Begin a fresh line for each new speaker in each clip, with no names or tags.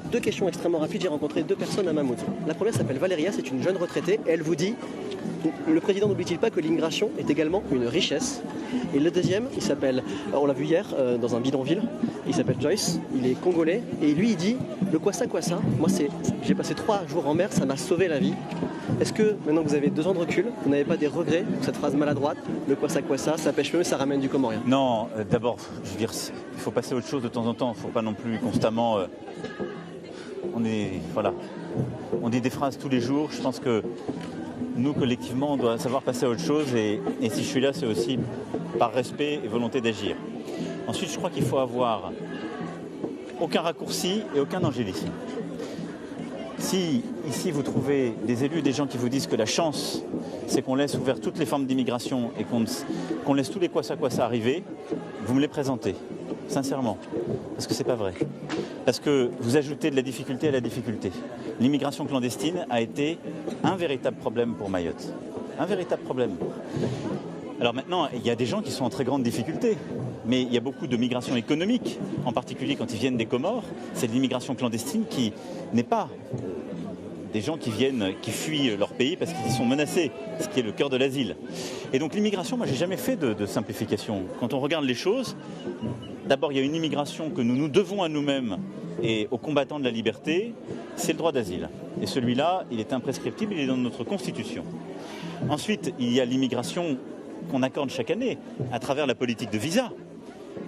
2 questions extrêmement rapides. J'ai rencontré 2 personnes à Mamoudzou. La première s'appelle Valéria, c'est une jeune retraitée. Et elle vous dit, le président n'oublie-t-il pas que l'immigration est également une richesse? Et le deuxième, il s'appelle, on l'a vu hier dans un bidonville, il s'appelle Joyce, il est congolais. Et lui, il dit, le quoi ça, moi j'ai passé 3 jours en mer, ça m'a sauvé la vie. Est-ce que, maintenant que vous avez 2 ans de recul, vous n'avez pas des regrets pour cette phrase maladroite, le quoi ça pêche mieux, ça ramène du comorien?
Non, d'abord, je veux dire, il faut passer à autre chose de temps en temps, il ne faut pas non plus constamment... on dit des phrases tous les jours, je pense que nous, collectivement, on doit savoir passer à autre chose et si je suis là, c'est aussi par respect et volonté d'agir. Ensuite, je crois qu'il faut avoir aucun raccourci et aucun angélisme. Si ici vous trouvez des élus, des gens qui vous disent que la chance, c'est qu'on laisse ouvert toutes les formes d'immigration et qu'on laisse tous les quoi ça arriver, vous me les présentez, sincèrement, parce que c'est pas vrai. Parce que vous ajoutez de la difficulté à la difficulté. L'immigration clandestine a été un véritable problème pour Mayotte. Un véritable problème. Alors maintenant, il y a des gens qui sont en très grande difficulté, mais il y a beaucoup de migration économique, en particulier quand ils viennent des Comores. C'est de l'immigration clandestine qui n'est pas des gens qui fuient leur pays parce qu'ils y sont menacés, ce qui est le cœur de l'asile. Et donc l'immigration, moi j'ai jamais fait de simplification. Quand on regarde les choses, d'abord il y a une immigration que nous devons à nous-mêmes et aux combattants de la liberté, c'est le droit d'asile. Et celui-là, il est imprescriptible, il est dans notre Constitution. Ensuite, il y a l'immigration qu'on accorde chaque année à travers la politique de visa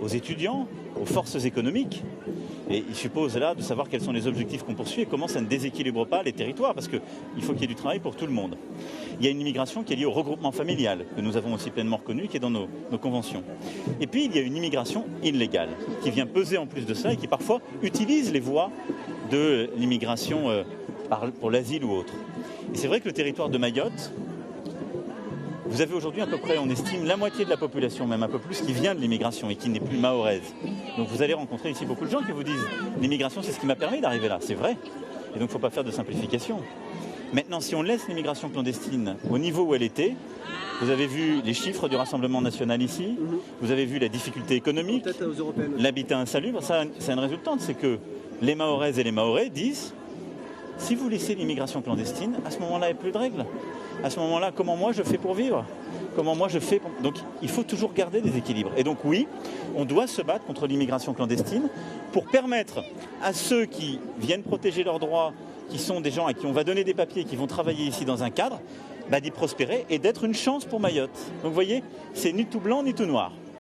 aux étudiants, aux forces économiques. Et il suppose là de savoir quels sont les objectifs qu'on poursuit et comment ça ne déséquilibre pas les territoires, parce qu'il faut qu'il y ait du travail pour tout le monde. Il y a une immigration qui est liée au regroupement familial, que nous avons aussi pleinement reconnu, qui est dans nos conventions. Et puis il y a une immigration illégale, qui vient peser en plus de ça et qui parfois utilise les voies de l'immigration pour l'asile ou autre. Et c'est vrai que le territoire de Mayotte, vous avez aujourd'hui à peu près, on estime, la moitié de la population, même un peu plus, qui vient de l'immigration et qui n'est plus mahoraise. Donc vous allez rencontrer ici beaucoup de gens qui vous disent « l'immigration, c'est ce qui m'a permis d'arriver là ». C'est vrai. Et donc il ne faut pas faire de simplification. Maintenant, si on laisse l'immigration clandestine au niveau où elle était, vous avez vu les chiffres du Rassemblement national ici, vous avez vu la difficulté économique, l'habitat insalubre. Ça, c'est une résultante, c'est que les Mahoraises et les Mahorais disent « si vous laissez l'immigration clandestine, à ce moment-là, il n'y a plus de règles. À ce moment-là, comment moi je fais pour vivre? Comment moi je fais pour... » Donc il faut toujours garder des équilibres. Et donc oui, on doit se battre contre l'immigration clandestine pour permettre à ceux qui viennent protéger leurs droits, qui sont des gens à qui on va donner des papiers, qui vont travailler ici dans un cadre, d'y prospérer et d'être une chance pour Mayotte. Donc vous voyez, c'est ni tout blanc ni tout noir.